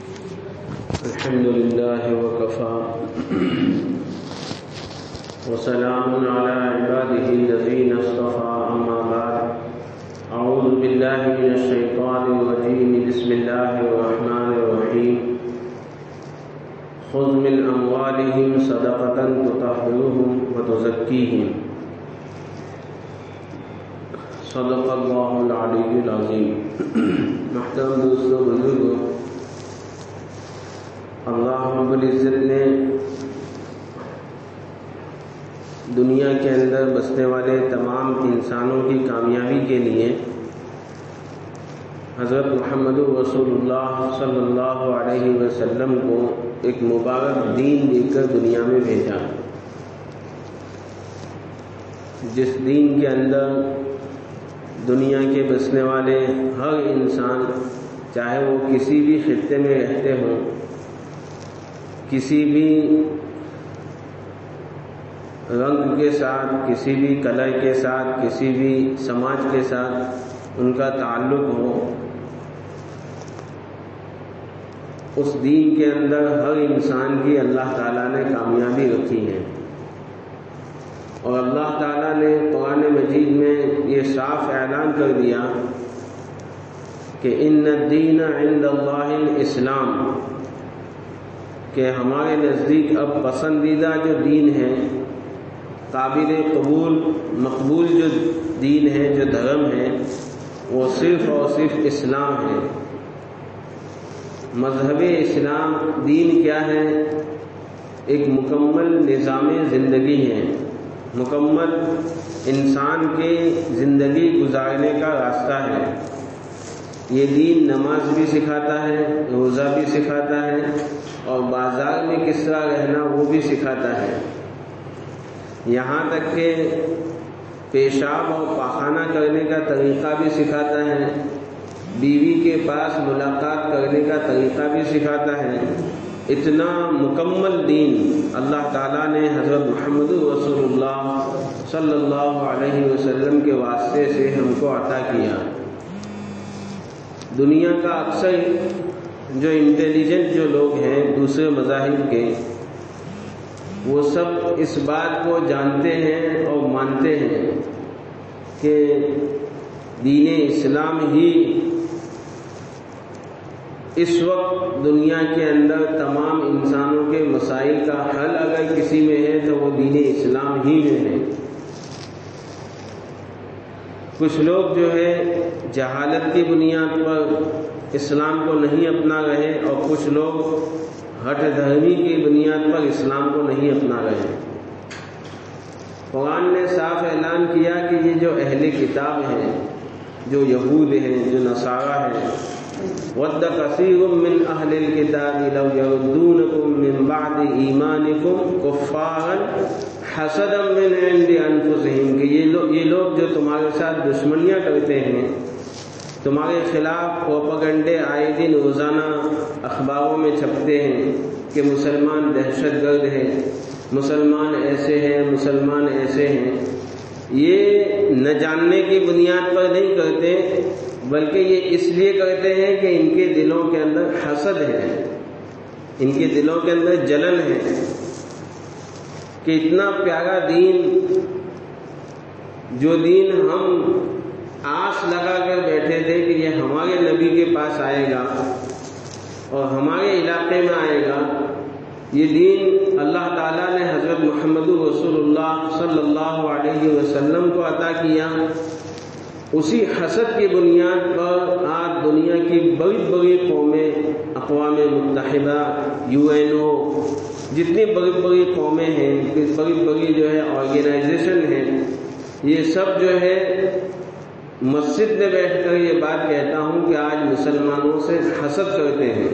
الحمد لله وكفى وسلام على عباده الذين اصطفى أما بعد أعوذ بالله من الشيطان الرجيم بسم الله الرحمن الرحيم خذ من أموالهم صدقة تطهرهم وتزكيهم صدق الله العلي العظيم. محترم دوستو بزرگو، اللہ رب العزت نے دنیا کے اندر بسنے والے تمام انسانوں کی کامیابی کے لیے حضرت محمد رسول اللہ صلی اللہ علیہ وسلم کو ایک مبارک دین دے کر دنیا میں بھیجا، جس دین کے اندر دنیا کے بسنے والے ہر انسان، چاہے وہ کسی بھی خطے میں رہتے ہوں، کسی بھی رنگ کے ساتھ، کسی بھی کلر کے ساتھ، کسی بھی سماج کے ساتھ ان کا تعلق ہو، اس دین کے اندر ہر انسان کی اللہ تعالیٰ نے کامیابی رکھی ہے. اور اللہ تعالیٰ نے قرآن مجید میں یہ صاف اعلان کر دیا کہ ان الدین عند اللہ الاسلام، کہ ہمارے نزدیک اب پسندیدہ جو دین ہے، قابل قبول مقبول جو دین ہے، جو دھرم ہے، وہ صرف اور صرف اسلام ہے. مذہب اسلام دین کیا ہے؟ ایک مکمل نظام زندگی ہے، مکمل انسان کے زندگی گزارنے کا راستہ ہے. یہ دین نماز بھی سکھاتا ہے، روزہ بھی سکھاتا ہے، اور بازار میں کس طرح رہنا وہ بھی سکھاتا ہے. یہاں تک کہ پیشاب اور پاخانہ کرنے کا طریقہ بھی سکھاتا ہے، بیوی کے پاس ملاقات کرنے کا طریقہ بھی سکھاتا ہے. اتنا مکمل دین اللہ تعالیٰ نے حضرت محمد رسول اللہ صلی اللہ علیہ وسلم کے واسطے سے ہم کو عطا کیا. دنیا کا اکثر جو انٹیلیجنٹ جو لوگ ہیں دوسرے مذاہب کے، وہ سب اس بات کو جانتے ہیں اور مانتے ہیں کہ دین اسلام ہی اس وقت دنیا کے اندر تمام انسانوں کے مسائل کا حل اگر کسی میں ہے تو وہ دین اسلام ہی میں ہے. کچھ لوگ جو ہے جہالت کی بنیاد پر اسلام کو نہیں اپنا رہے، اور کچھ لوگ ہٹ دھرمی کی بنیاد پر اسلام کو نہیں اپنا رہے. قرآن نے صاف اعلان کیا کہ یہ جو اہل کتاب ہیں، جو یہود ہیں، جو نصارہ ہیں، وَدَّ كَثِيرٌ مِّنْ أَهْلِ الْكِتَابِ لَوْ يَرُدُّونَكُم مِّن بَعْدِ إِيمَانِكُمْ كُفَّارًا حَسَدًا مِّنْ عِندِ أَنفُسِهِمْ، کہ یہ لوگ جو تمہارے ساتھ دشمنیاں کرتے ہیں، تمہارے خلاف پروپیگنڈے آئے دن روزانہ اخباروں میں چھپتے ہیں کہ مسلمان دہشت گرد ہیں، مسلمان ایسے ہیں، مسلمان ایسے ہیں. یہ نہ جاننے کی بنیاد پر نہیں کرتے، بلکہ یہ اس لیے کرتے ہیں کہ ان کے دلوں کے اندر حسد ہے، ان کے دلوں کے اندر جلن ہے کہ اتنا پیارا دین، جو دین ہم آس لگا کر بیٹھے تھے کہ یہ ہمارے نبی کے پاس آئے گا اور ہمارے علاقے میں آئے گا، یہ دین اللہ تعالیٰ نے حضرت محمد رسول اللہ صلی اللہ علیہ وسلم کو عطا کیا. اسی حسد کی بنیاد پر آج دنیا کی بڑی بڑی قومیں، اقوام متحدہ، UN، جتنی بڑی بڑی قومیں ہیں، بڑی بڑی جو ہے آرگنائزیشن ہیں، یہ سب جو ہے مسجد میں بیٹھ کر یہ بات کہتا ہوں کہ آج مسلمانوں سے حسد کرتے ہیں.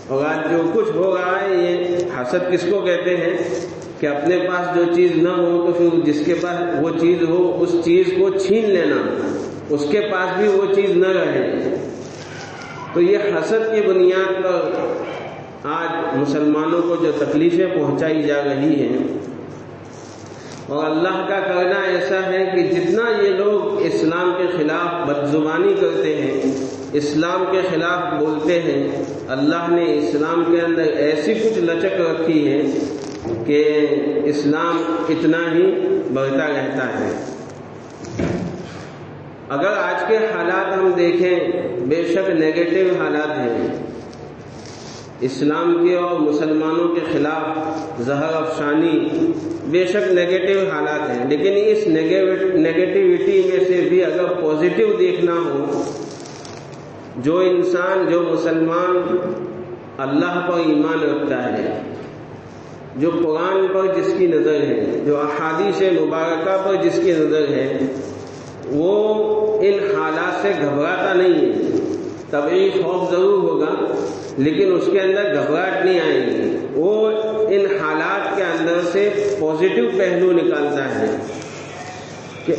اور آج جو کچھ ہو رہا ہے، یہ حسد کس کو کہتے ہیں کہ اپنے پاس جو چیز نہ ہو تو پھر جس کے پاس وہ چیز ہو اس چیز کو چھین لینا، اس کے پاس بھی وہ چیز نہ رہے. تو یہ حسد کی بنیاد پر آج مسلمانوں کو جو تکلیفیں پہنچائی جا رہی ہیں، اور اللہ کا کرنا ایسا ہے کہ جتنا یہ لوگ اسلام کے خلاف بدزبانی کرتے ہیں، اسلام کے خلاف بولتے ہیں، اللہ نے اسلام کے اندر ایسی کچھ لچک رکھی ہے کہ اسلام اتنا ہی بڑھتا رہتا ہے۔ اگر آج کے حالات ہم دیکھیں، بے شک نیگیٹو حالات ہیں، اسلام کے اور مسلمانوں کے خلاف زہر افشانی بے شک نیگیٹو حالات ہیں، لیکن اس نیگیٹیوٹی میں سے بھی اگر پازیٹو دیکھنا ہو، جو انسان، جو مسلمان اللہ پر ایمان رکھتا ہے، جو قرآن پر جس کی نظر ہے، جو احادیث مبارکہ پر جس کی نظر ہے، وہ ان حالات سے گھبراتا نہیں ہے۔ طبعی خوف ضرور ہوگا لیکن اس کے اندر گھبراہٹ نہیں آئے گی، وہ ان حالات کے اندر سے پازیٹو پہلو نکالتا ہے کہ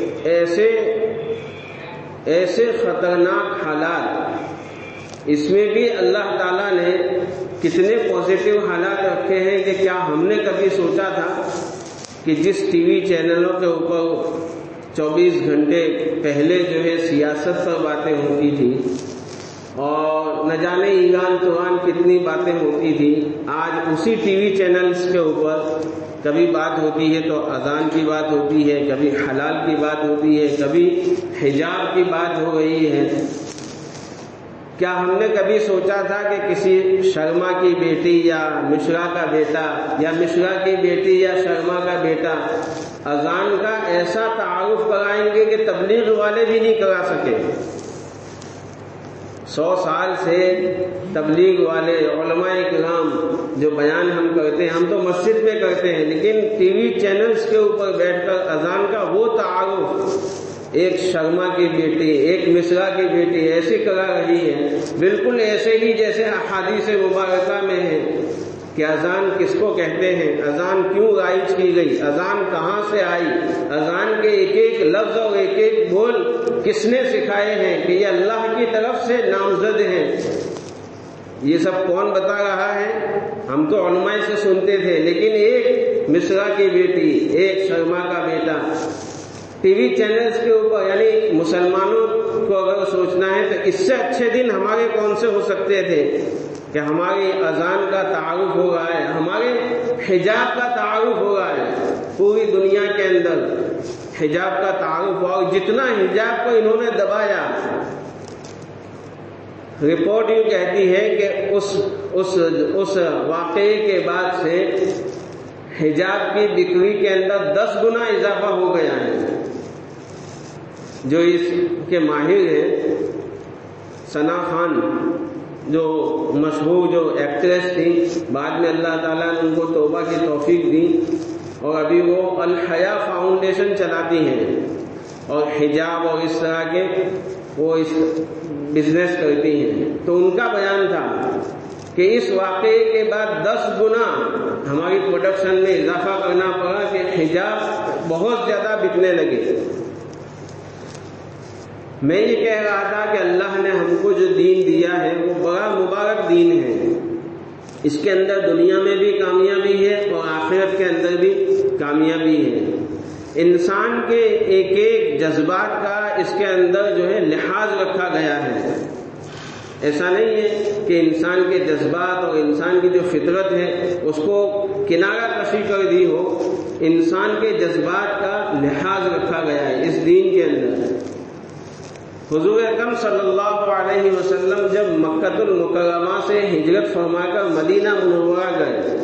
ایسے خطرناک حالات، اس میں بھی اللہ تعالیٰ نے کتنے پازیٹو حالات رکھے ہیں کہ کیا ہم نے کبھی سوچا تھا کہ جس ٹی وی چینلوں کے اوپر 24 گھنٹے پہلے جو ہے سیاست پر باتیں ہوتی تھی اور نہ جانے ایران توان کتنی باتیں ہوتی تھی، آج اسی ٹی وی چینلز کے اوپر کبھی بات ہوتی ہے تو اذان کی بات ہوتی ہے، کبھی حلال کی بات ہوتی ہے، کبھی حجاب کی بات ہو رہی ہے۔ کیا ہم نے کبھی سوچا تھا کہ کسی شرما کی بیٹی یا مشرا کا بیٹا یا مشرا کی بیٹی یا شرما کا بیٹا اذان کا ایسا تعارف کرائیں گے کہ تبلیغ والے بھی نہیں کرا سکے؟ 100 سال سے تبلیغ والے علماء کرام جو بیان ہم کرتے ہیں، ہم تو مسجد میں کرتے ہیں، لیکن ٹی وی چینلز کے اوپر بیٹھ کر اذان کا وہ تعارف ایک شرما کی بیٹی، ایک مصرا کی بیٹی ایسی کرا رہی ہے، بالکل ایسے ہی جیسے احادیث مبارکہ میں ہے کہ اذان کس کو کہتے ہیں، اذان کیوں رائج کی گئی، اذان کہاں سے آئی، اذان کے ایک ایک لفظ اور ایک ایک بول کس نے سکھائے ہیں کہ یہ اللہ کی طرف سے نامزد ہیں، یہ سب کون بتا رہا ہے؟ ہم تو علماء سے سنتے تھے، لیکن ایک مصرا کی بیٹی، ایک شرما کا بیٹا ٹی وی چینلز کے اوپر، یعنی مسلمانوں کو اگر سوچنا ہے تو اس سے اچھے دن ہمارے کون سے ہو سکتے تھے کہ ہماری اذان کا تعارف ہو رہا ہے، ہمارے حجاب کا تعارف ہو رہا ہے، پوری دنیا کے اندر حجاب کا تعارف ہوا، اور جتنا حجاب کو انہوں نے دبایا، رپورٹ یہ کہتی ہے کہ اس واقعے کے بعد سے حجاب کی بکری کے اندر 10 گنا اضافہ ہو گیا ہے۔ جو اس کے ماہر ہیں، ثنا خان جو مشہور جو ایکٹریس تھی، بعد میں اللہ تعالیٰ نے ان کو توبہ کی توفیق دی اور ابھی وہ الحیا فاؤنڈیشن چلاتی ہیں اور حجاب اور اس طرح کے وہ اس بزنس کرتی ہیں، تو ان کا بیان تھا کہ اس واقعے کے بعد 10 گنا ہماری پروڈکشن میں اضافہ کرنا پڑا کہ حجاب بہت زیادہ بکنے لگے۔ میں یہ کہہ رہا تھا کہ اللہ نے ہم کو جو دین دیا ہے وہ بڑا مبارک دین ہے، اس کے اندر دنیا میں بھی کامیابی ہے اور آخرت کے اندر بھی کامیابی ہے۔ انسان کے ایک ایک جذبات کا اس کے اندر جو ہے لحاظ رکھا گیا ہے، ایسا نہیں ہے کہ انسان کے جذبات اور انسان کی جو فطرت ہے اس کو کنارہ کشی کر دی ہو، انسان کے جذبات کا لحاظ رکھا گیا ہے اس دین کے اندر۔ حضور اکرم صلی اللہ علیہ وسلم جب مکہ المکرمہ سے ہجرت فرما کر مدینہ منورہ گئے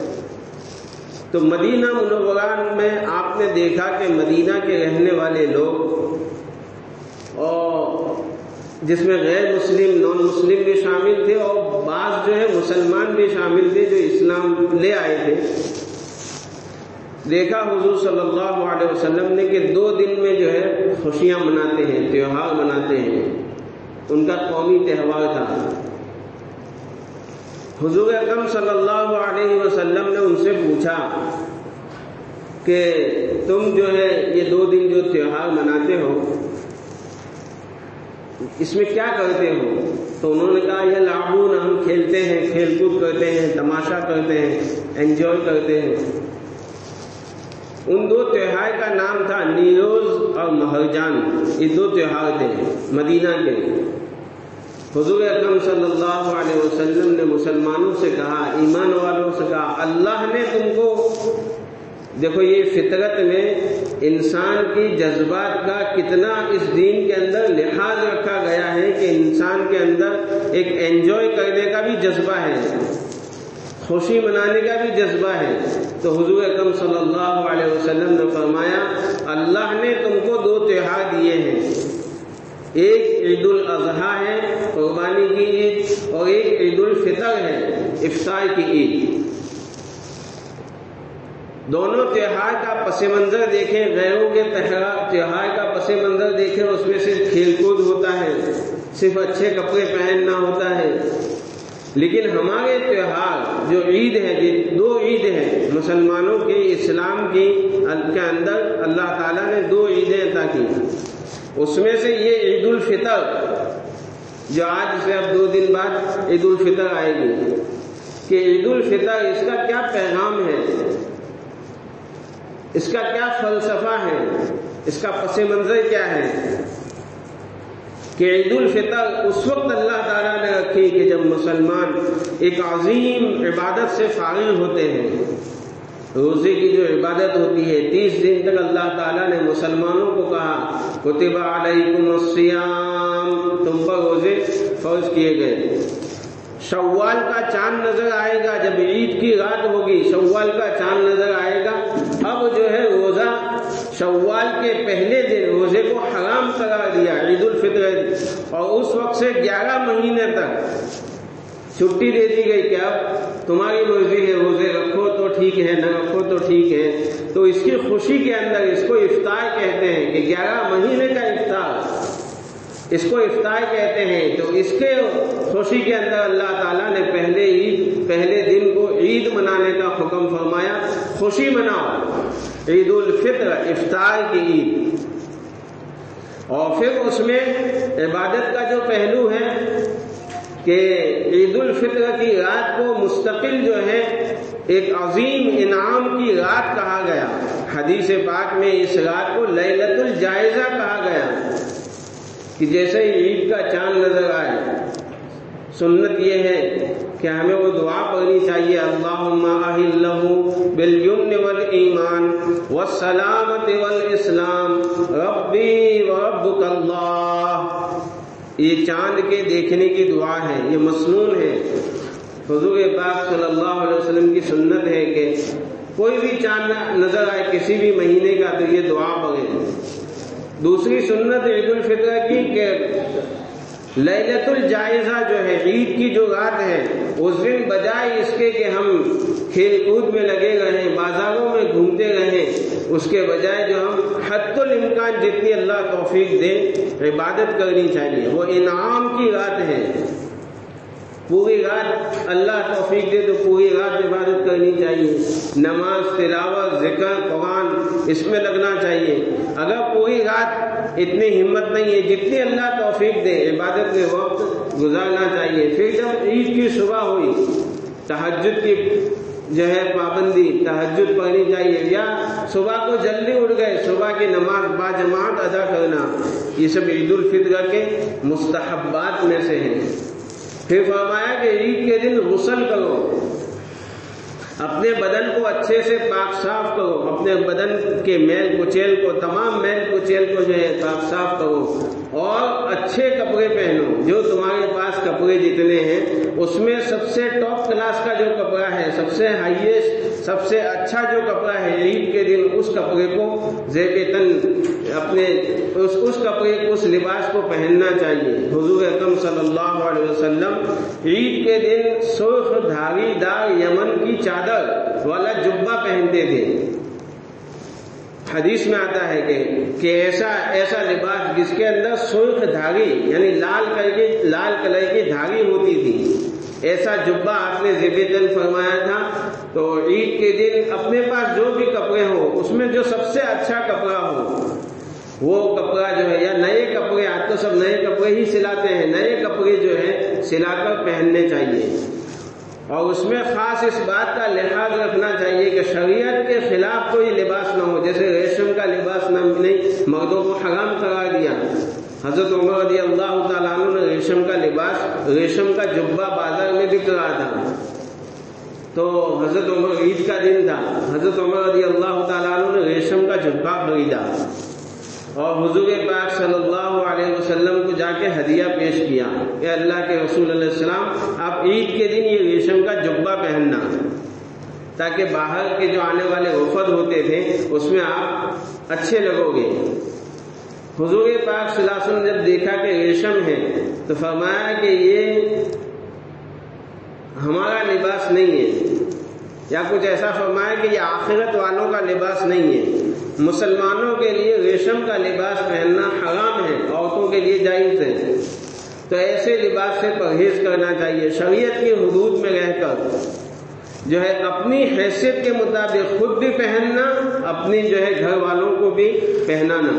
تو مدینہ منورہ میں آپ نے دیکھا کہ مدینہ کے رہنے والے لوگ، اور جس میں غیر مسلم، نان مسلم بھی شامل تھے اور بعض جو ہے مسلمان بھی شامل تھے جو اسلام لے آئے تھے، دیکھا حضور صلی اللہ علیہ وسلم نے کہ 2 دن میں جو ہے خوشیاں مناتے ہیں، تہوار مناتے ہیں، ان کا قومی تہوار تھا۔ حضور اکرم صلی اللہ علیہ وسلم نے ان سے پوچھا کہ تم جو ہے یہ 2 دن جو تہوار مناتے ہو اس میں کیا کرتے ہو؟ تو انہوں نے کہا یہ لعبون، ہم کھیلتے ہیں، کھیل کود کرتے ہیں، تماشا کرتے ہیں، انجوائے کرتے ہیں۔ ان 2 تہوار کا نام تھا نیروز اور مہرجان، یہ 2 تہوار تھے مدینہ کے۔ حضور اکرم صلی اللہ علیہ وسلم نے مسلمانوں سے کہا، ایمان والوں سے کہا، اللہ نے تم کو، دیکھو یہ فطرت میں انسان کی جذبات کا کتنا اس دین کے اندر لحاظ رکھا گیا ہے کہ انسان کے اندر ایک انجوائے کرنے کا بھی جذبہ ہے، خوشی منانے کا بھی جذبہ ہے۔ تو حضور اکرم صلی اللہ علیہ وسلم نے فرمایا اللہ نے تم کو 2 تہوار دیے ہیں، ایک عید الاضحیٰ ہے قربانی کی عید، اور ایک عید الفطر ہے افطار کی عید۔ دونوں تہوار کا پس منظر دیکھیں، غیروں کے تہوار کا پس منظر دیکھیں، اس میں صرف کھیل کود ہوتا ہے، صرف اچھے کپڑے پہننا ہوتا ہے، لیکن ہمارے تہوار جو عید ہے، 2 عید ہیں مسلمانوں کے، اسلام کی کے اندر اللہ تعالیٰ نے 2 عیدیں عطا کی، اس میں سے یہ عید الفطر جو آج سے اب 2 دن بعد عید الفطر آئے گی، کہ عید الفطر اس کا کیا پیغام ہے، اس کا کیا فلسفہ ہے، اس کا پس منظر کیا ہے، کہ عید الفطر اس وقت اللہ تعالیٰ نے رکھی کہ جب مسلمان ایک عظیم عبادت سے فارغ ہوتے ہیں۔ روزے کی جو عبادت ہوتی ہے 30 دن تک اللہ تعالیٰ نے مسلمانوں کو کہا کتب علیکم الصیام، تم پر روزے فرض کیے گئے۔ شوال کا چاند نظر آئے گا، جب عید کی رات ہوگی شوال کا چاند نظر آئے گا، اب جو ہے روزہ شوال کے پہلے دن روزے کو حرام قرار دیا عید الفطر، اور اس وقت سے 11 مہینے تک چھٹی دے دی گئی کہ اب تمہاری مرضی ہے، روزے رکھو تو ٹھیک ہے، نہ رکھو تو ٹھیک ہے۔ تو اس کی خوشی کے اندر اس کو افطار کہتے ہیں کہ 11 مہینے کا افطار، اس کو افطار کہتے ہیں۔ تو اس کے خوشی کے اندر اللہ تعالیٰ نے پہلے دن کو عید منانے کا حکم فرمایا، خوشی مناؤ، عید الفطر افطار کی عید۔ اور پھر اس میں عبادت کا جو پہلو ہے کہ عید الفطر کی رات کو مستقل جو ہے ایک عظیم انعام کی رات کہا گیا، حدیث پاک میں اس رات کو لیلۃ الجائزہ کہا گیا، کہ جیسے ہی عید کا چاند نظر آئے سنت یہ ہے کہ ہمیں وہ دعا پڑھنی چاہیے، اللہم اہلہ بالیمن والایمان والسلامۃ والاسلام ربی وربک اللہ۔ یہ چاند کے دیکھنے کی دعا ہے، یہ مسنون ہے، حضور پاک صلی اللہ علیہ وسلم کی سنت ہے کہ کوئی بھی چاند نظر آئے کسی بھی مہینے کا تو یہ دعا پڑھے۔ دوسری سنت عید الفطر کی کہ لیلۃ الجائزہ جو ہے عید کی جو رات ہے، اس دن بجائے اس کے کہ ہم کھیل کود میں لگے رہیں، بازاروں میں گھومتے رہیں، اس کے بجائے جو ہم حد الامکان جتنی اللہ توفیق دے عبادت کرنی چاہیے۔ وہ انعام کی رات ہے، پوری رات اللہ توفیق دے تو پوری رات عبادت کرنی چاہیے، نماز، تلاوت، ذکر، قرآن اس میں لگنا چاہیے۔ اگر پوری رات اتنی ہمت نہیں ہے، جتنی اللہ توفیق دے عبادت میں وقت گزارنا چاہیے۔ پھر جب عید کی صبح ہوئی تہجد کی جو ہے پابندی، تہجد پڑھنی چاہیے، یا صبح کو جلدی اٹھ گئے صبح کی نماز باجماعت ادا کرنا، یہ سب عید الفطر کے مستحبات میں سے ہیں۔ پھر فرمایا کہ عید کے دن غسل کرو، اپنے بدن کو اچھے سے پاک صاف کرو، اپنے بدن کے میل کچیل کو، تمام میل کچیل کو جو ہے پاک صاف کرو، اور اچھے کپڑے پہنو، جو تمہارے پاس کپڑے جتنے ہیں اس میں سب سے ٹاپ کلاس کا جو کپڑا ہے، سب سے ہائیسٹ، سب سے اچھا جو کپڑا ہے عید کے دن اس کپڑے کو زیب تن اپنے اس کپڑے کو، اس لباس کو پہننا چاہیے۔ حضور اکرم صلی اللہ علیہ وسلم عید کے دن سرخ دھاگی دار یمن کی چادر والا جبہ پہنتے تھے۔ حدیث میں آتا ہے کہ ایسا لباس جس کے اندر سرخ دھاگی یعنی لال کلر کی دھاگی ہوتی تھی، ایسا جبہ آپ نے زیب تن فرمایا تھا۔ تو عید کے دن اپنے پاس جو بھی کپڑے ہو اس میں جو سب سے اچھا کپڑا ہو وہ کپڑا جو ہے، یا نئے کپڑے، آج تو سب نئے کپڑے ہی سلاتے ہیں، نئے کپڑے جو ہے سلا کر پہننے چاہیے۔ اور اس میں خاص اس بات کا لحاظ رکھنا چاہیے کہ شریعت کے خلاف کوئی لباس نہ ہو، جیسے ریشم کا لباس نہیں، مردوں کو حرام قرار دیا، حضرت عمر رضی اللہ تعالیٰ عنہ نے ریشم کا لباس، ریشم کا جبہ بازار میں بک رہا تھا، تو حضرت عمر، عید کا دن تھا، حضرت عمر رضی اللہ تعالیٰ عنہ نے ریشم کا جبہ خریدا اور حضور پاک صلی اللہ علیہ وسلم کو جا کے ہدیہ پیش کیا کہ اللہ کے رسول علیہ السلام آپ عید کے دن یہ ریشم کا جبہ پہننا، تاکہ باہر کے جو آنے والے وفد ہوتے تھے اس میں آپ اچھے لگو گے۔ حضور پاک صلی اللہ علیہ وسلم نے جب دیکھا کہ ریشم ہے تو فرمایا کہ یہ ہمارا لباس نہیں ہے، یا کچھ ایسا فرمایا کہ یہ آخرت والوں کا لباس نہیں ہے، مسلمانوں کے لیے ریشم کا لباس پہننا حرام ہے، عورتوں کے لیے جائز ہے، تو ایسے لباس سے پرہیز کرنا چاہیے۔ شریعت کی حدود میں رہ کر جو ہے اپنی حیثیت کے مطابق خود بھی پہننا، اپنی جو ہے گھر والوں کو بھی پہنانا،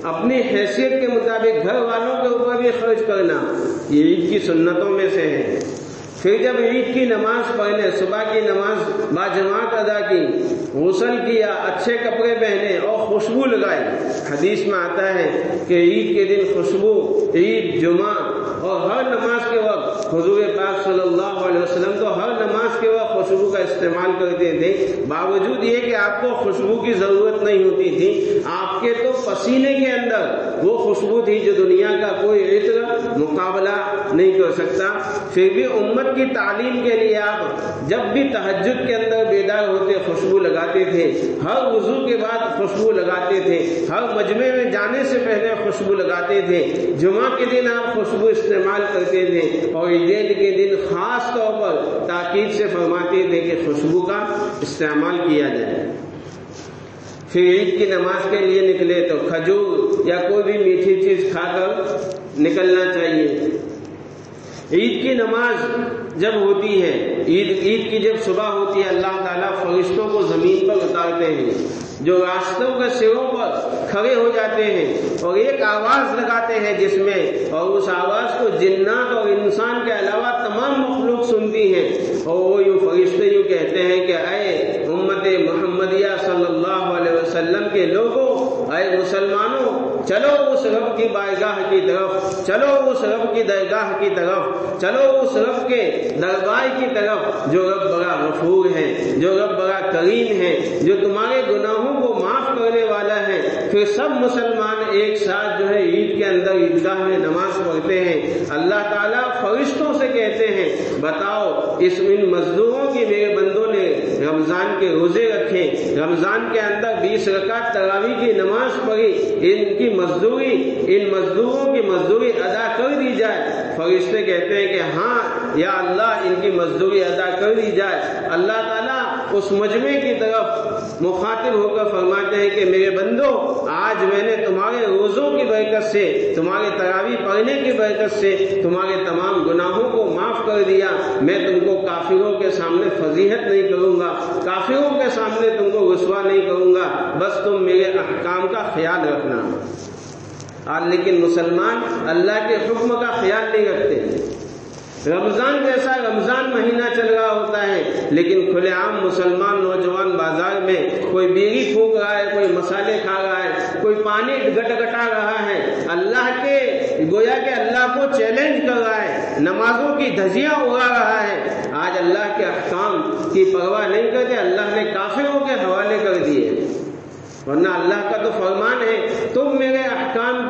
اپنی حیثیت کے مطابق گھر والوں کے اوپر بھی خرچ کرنا، یہ عید کی سنتوں میں سے ہے۔ پھر جب عید کی نماز پڑھنے، صبح کی نماز باجماعت ادا کی، غسل کیا، اچھے کپڑے پہنے اور خوشبو لگائی۔ حدیث میں آتا ہے کہ عید کے دن خوشبو، عید، جمعہ اور ہر نماز کے وقت حضور پاک صلی اللہ علیہ وسلم تو ہر نماز کے وقت خوشبو کا استعمال کرتے تھے، باوجود یہ کہ آپ کو خوشبو کی ضرورت نہیں ہوتی تھی، آپ کے تو پسینے کے اندر وہ خوشبو تھی جو دنیا کا کوئی عطر مقابلہ نہیں کر سکتا۔ پھر بھی امت کی تعلیم کے لیے آپ جب بھی تہجد کے اندر بیدار ہوتے خوشبو لگاتے تھے، ہر وضو کے بعد خوشبو لگاتے تھے، ہر مجمع میں جانے سے پہلے خوشبو لگاتے تھے، جمعہ کے دن آپ خوشبو استعمال کرتے تھے، اور عید کے دن خاص طور پر تاکید سے فرماتے تھے کہ خوشبو کا استعمال کیا جائے۔ پھر عید کی نماز کے لیے نکلے تو کھجور یا کوئی بھی میٹھی چیز کھا کر نکلنا چاہیے۔ عید کی نماز جب ہوتی ہے، عید کی جب صبح ہوتی ہے، اللہ تعالیٰ فرشتوں کو زمین پر اتارتے ہیں جو راستوں کے سروں پر کھڑے ہو جاتے ہیں اور ایک آواز لگاتے ہیں جس میں، اور اس آواز کو جنات اور انسان کے علاوہ تمام مخلوق سنتی ہیں، اور وہ یوں فرشتے یوں کہتے ہیں کہ اے امت محمدیہ صلی اللہ علیہ وسلم کے لوگوں، اے مسلمانوں، چلو اس رب کی بارگاہ کی طرف، چلو اس رب کی درگاہ کی طرف، چلو اس رب کے دربار کی طرف جو رب بڑا غفور ہے، جو رب بڑا کریم ہے، جو تمہارے گناہوں کو معاف کرنے والا ہے۔ پھر سب مسلمان ایک ساتھ جو ہے عید کے اندر عیدگاہ میں نماز پڑھتے ہیں۔ اللہ تعالیٰ فرشتوں سے کہتے ہیں بتاؤ ان مزدوروں کی میرے بندوں نے رمضان کے روزے رکھے، رمضان کے اندر 20 رکعت تراویح کی نماز پڑھی، ان مزدوروں کی مزدوری ادا کر دی جائے۔ فرشتے کہتے ہیں کہ ہاں یا اللہ، ان کی مزدوری ادا کر دی جائے۔ اللہ تعالیٰ اس مجمع کی طرف مخاطب ہو کر فرماتے ہیں کہ میرے بندو، آج میں نے تمہارے روزوں کی برکت سے، تمہارے تراویح پڑھنے کی برکت سے تمہارے تمام گناہوں کو معاف کر دیا۔ میں تم کو کافروں کے سامنے فضیحت نہیں کروں گا، کافروں کے سامنے تم کو رسوا نہیں کروں گا، بس تم میرے احکام کا خیال رکھنا۔ لیکن مسلمان اللہ کے حکم کا خیال نہیں رکھتے۔ رمضان جیسا رمضان مہینہ چل رہا ہوتا ہے، لیکن کھلے عام مسلمان نوجوان بازار میں کوئی بیڑی پھونک رہا ہے، کوئی مسالے کھا رہا ہے، کوئی پانی گٹگٹا رہا ہے، اللہ کے گویا کہ اللہ کو چیلنج کر رہا ہے، نمازوں کی دھجیاں اڑا رہا ہے۔ آج اللہ کے احکام کی پرواہ نہیں کرتے، اللہ نے کافروں کے حوالے کر دیے، ورنہ اللہ کا تو فرمان ہے تم میرے احکام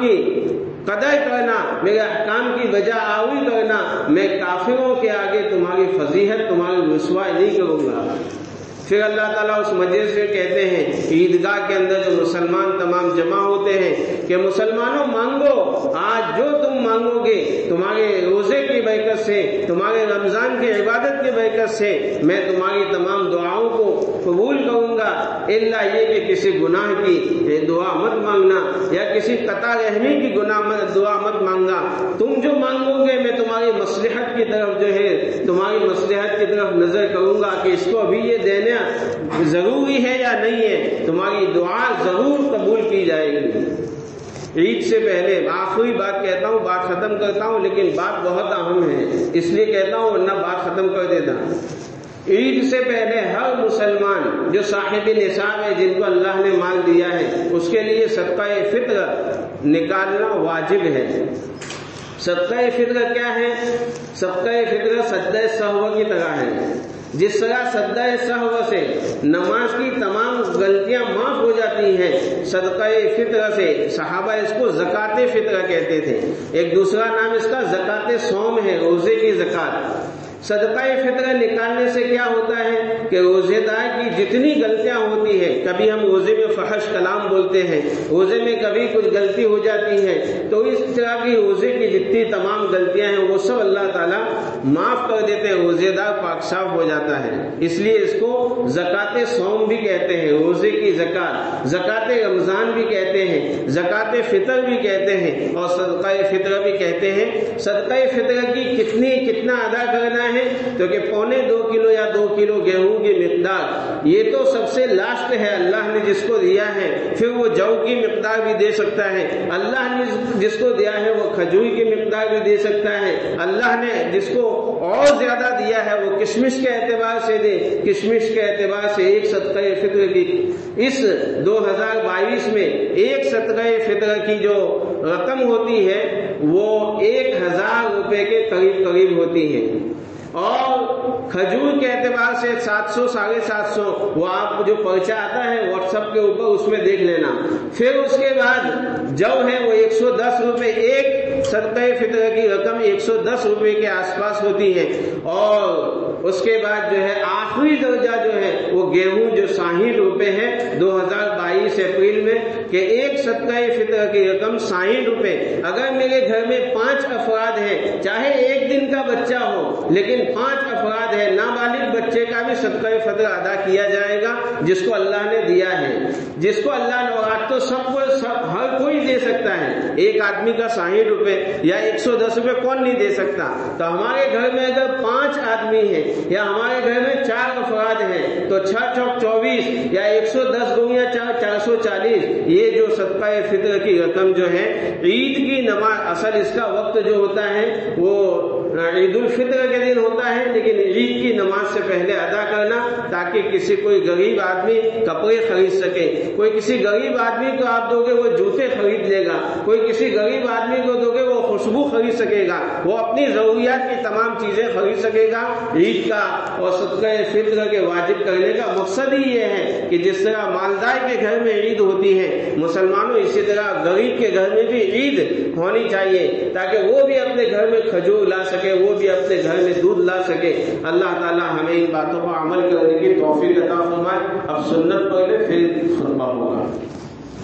کی قدر کرنا، میرے احکام کی بجا آوری کرنا، میں کافروں کے آگے تمہاری فضیحت، تمہاری رسوائی نہیں کروں گا۔ پھر اللہ تعالیٰ اس مجلس سے کہتے ہیں عیدگاہ کے اندر جو مسلمان تمام جمع ہوتے ہیں کہ مسلمانوں مانگو، آج جو تم مانگو گے تمہارے روزے کی برکت سے، تمہارے رمضان کی عبادت کی برکت سے میں تمہاری تمام دعاؤں کو قبول کروں گا، الا یہ کہ کسی گناہ کی دعا مت مانگنا یا کسی قطع رحمی کی دعا مت مانگنا۔ تم جو مانگو گے میں تمہاری مصلحت کی طرف جو ہے تمہاری مصلحت کی طرف نظر کروں گا کہ اس کو ابھی یہ دینا ضروری ہے یا نہیں ہے، تمہاری دعا ضرور قبول کی جائے گی۔ عید سے پہلے آخری بات کہتا ہوں، بات ختم کرتا ہوں، لیکن بات بہت اہم ہے اس لیے کہتا ہوں ورنہ بات ختم کر دیتا۔ عید سے پہلے ہر مسلمان جو صاحب نصاب ہے، جن کو اللہ نے مال دیا ہے، اس کے لیے صدقہ فطر نکالنا واجب ہے۔ صدقہ فطر کیا ہے؟ صدقہ فطر سجدہ سہو کی طرح ہے۔ جس طرح سجدہ سہو سے نماز کی تمام غلطیاں معاف ہو جاتی ہیں، صدقہ فطر سے صحابہ اس کو زکوٰۃ فطر کہتے تھے۔ ایک دوسرا نام اس کا زکوٰۃ صوم ہے، روزے کی زکوٰۃ۔ صدقہ فطر نکالنے سے کیا ہوتا ہے کہ روزے دار کی جتنی غلطیاں ہوتی ہیں، کبھی ہم روزے میں فحش کلام بولتے ہیں، روزے میں کبھی کچھ غلطی ہو جاتی ہے، تو اس طرح کی روزے کی جتنی تمام غلطیاں ہیں وہ سب اللہ تعالیٰ معاف کر دیتے ہیں، روزے دار پاک صاف ہو جاتا ہے۔ اس لیے اس کو زکوٰۃ صوم بھی کہتے ہیں، روزے کی زکوٰۃ، زکوٰۃ رمضان بھی کہتے ہیں، زکوٰۃ فطر بھی کہتے ہیں، اور صدقہ فطر بھی کہتے ہیں۔ صدقہ فطر کی کتنا ادا کرنا ہے؟ تو کہ 2.25 کلو یا 2 کلو گیہوں کی مقدار، یہ تو سب سے لاسٹ ہے، اللہ نے جس کو دیا ہے۔ پھر وہ جو کی مقدار بھی دے سکتا ہے، اللہ نے جس کو دیا ہے وہ کھجور کی مقدار بھی دے سکتا ہے، اللہ نے جس کو اور زیادہ دیا ہے وہ کشمش کے اعتبار سے دے، کشمش کے اعتبار سے ایک صدقہ فطر کی اس 2022 میں ایک صدقہ فطر کی جو رقم ہوتی ہے وہ 1000 روپے کے قریب ہوتی ہے، اور کھجور کے اعتبار سے 700 750 وہ آپ جو پرچہ آتا ہے واٹس ایپ کے اوپر اس میں دیکھ لینا۔ پھر اس کے بعد جو ہے وہ 110 روپے، ایک صدقہ فطر کی رقم 110 روپے کے آس پاس ہوتی ہے، اور اس کے بعد جو ہے آخری درجہ جو ہے وہ گیہوں جو 60 روپے ہے 2022 اپریل میں، کہ ایک صدقہ فطر کی رقم 60 روپے۔ اگر میرے گھر میں 5 افراد ہیں، چاہے ایک دن کا بچہ ہو لیکن 5 افراد ہے، نابالغ بچے کا بھی صدقہ فطر ادا کیا جائے گا، جس کو اللہ نے دیا ہے، جس کو اللہ نے، آج تو ہر کوئی دے سکتا ہے، ایک آدمی کا 60 روپے یا 110 روپے کون نہیں دے سکتا؟ تو ہمارے گھر میں اگر 5 آدمی ہیں یا ہمارے گھر میں 4 افراد ہیں تو 6 چوک 24 یا 110 گویا 440، یہ جو صدقہ فطر کی رقم جو ہے عید کی نماز، اصل اس کا وقت جو ہوتا ہے وہ عید الفطر کے دن ہوتا ہے، لیکن عید کی نماز سے پہلے ادا کرنا، تاکہ کسی کوئی غریب آدمی کپڑے خرید سکے، کوئی کسی غریب آدمی کو آپ دو گے وہ جوتے خرید لے گا، کوئی کسی غریب آدمی کو دو گے وہ خوشبو خرید سکے گا، وہ اپنی ضروریات کی تمام چیزیں خرید سکے گا۔ عید کا اور صدقہ فطر کے واجب کرنے کا مقصد ہی یہ ہے کہ جس طرح مالدار کے گھر میں عید ہوتی ہے، مسلمانوں اسی طرح غریب کے گھر میں بھی عید ہونی چاہیے، تاکہ وہ بھی اپنے گھر میں کھجور لا سکے، وہ بھی اپنے گھر میں دودھ لا سکے۔ اللہ تعالی ہمیں ان باتوں پر عمل کرنے کی توفیق عطا فرمائے۔ اب سنت پڑھ لے، پھر خطبہ ہوگا۔